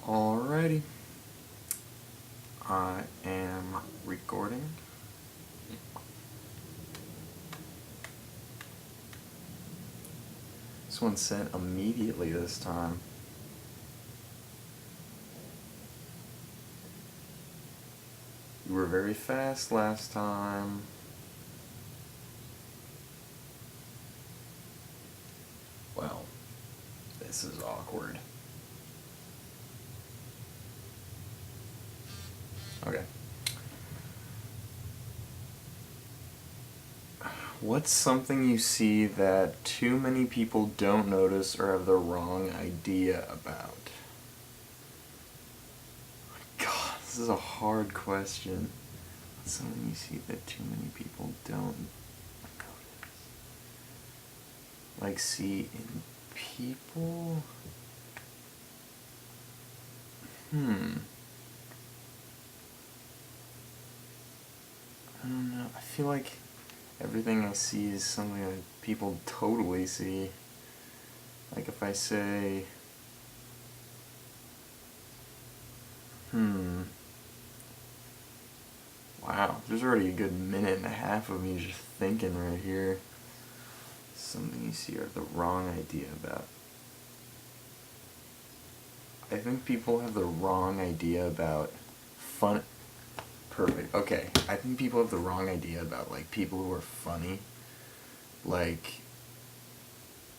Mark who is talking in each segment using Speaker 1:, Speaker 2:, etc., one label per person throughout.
Speaker 1: Alrighty, I am recording. This one sent immediately this time. You were very fast last time. Well, this is awkward. Okay. What's something you see that too many people don't notice or have the wrong idea about? God, this is a hard question. What's something you see that too many people don't notice? Like, see in people? I don't know. I feel like everything I see is something that people totally see. Like if I say, wow, there's already a good minute and a half of me just thinking right here. Something you see or the wrong idea about. I think people have the wrong idea about fun. Perfect. Okay. I think people have the wrong idea about like people who are funny. Like,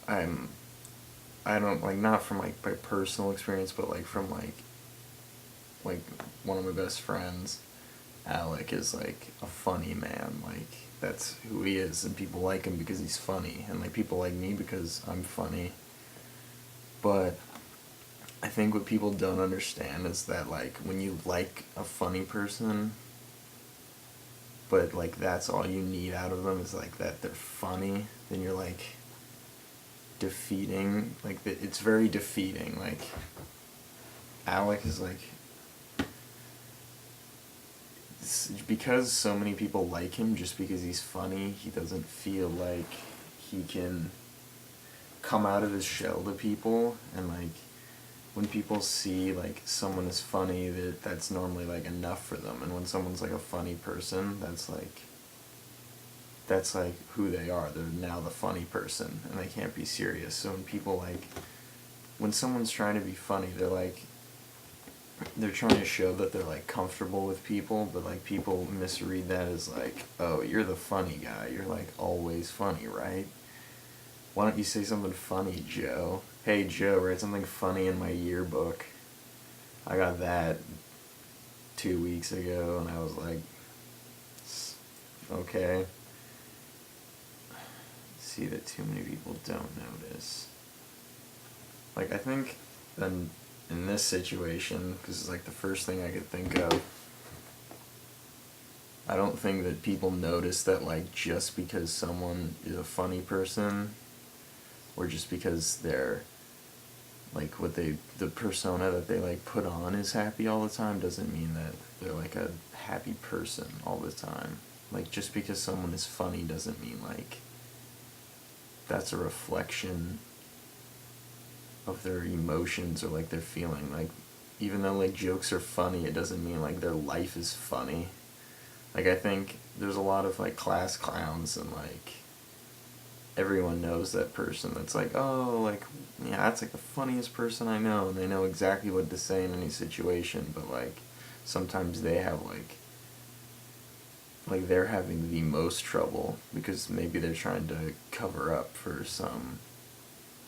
Speaker 1: I don't like, not from like my personal experience, but like from like one of my best friends, Alec, is like a funny man. Like that's who he is, and people like him because he's funny, and like people like me because I'm funny. But I think what people don't understand is that like when you like a funny person, but like that's all you need out of them is like that they're funny, then you're like defeating, like it's very defeating. Like Alec is like, because so many people like him just because he's funny, he doesn't feel like he can come out of his shell to people. And like when people see like someone is funny, that's normally like enough for them. And when someone's like a funny person, that's like who they are. They're now the funny person, and they can't be serious. So when people like, when someone's trying to be funny, they're trying to show that they're like comfortable with people, but like people misread that as like, oh, you're the funny guy. You're like always funny, right? Why don't you say something funny, Joe? Hey, Joe, write something funny in my yearbook. I got that 2 weeks ago, and I was like, okay. See that too many people don't notice. Like, I think then in this situation, because it's like the first thing I could think of, I don't think that people notice that like just because someone is a funny person, or just because they're like the persona that they like put on is happy all the time, doesn't mean that they're like a happy person all the time. Like just because someone is funny doesn't mean like that's a reflection of their emotions or like their feeling. Like even though like jokes are funny, it doesn't mean like their life is funny. Like I think there's a lot of like class clowns, and like everyone knows that person that's like, oh, like, yeah, that's like the funniest person I know, and they know exactly what to say in any situation. But like sometimes they have like they're having the most trouble because maybe they're trying to cover up for some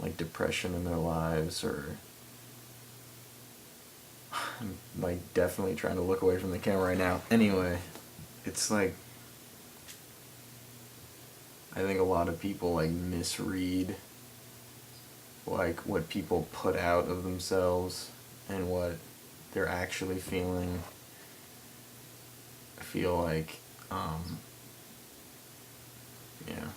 Speaker 1: like depression in their lives, or I'm like definitely trying to look away from the camera right now. Anyway, it's like I think a lot of people like misread like what people put out of themselves and what they're actually feeling. I feel like yeah,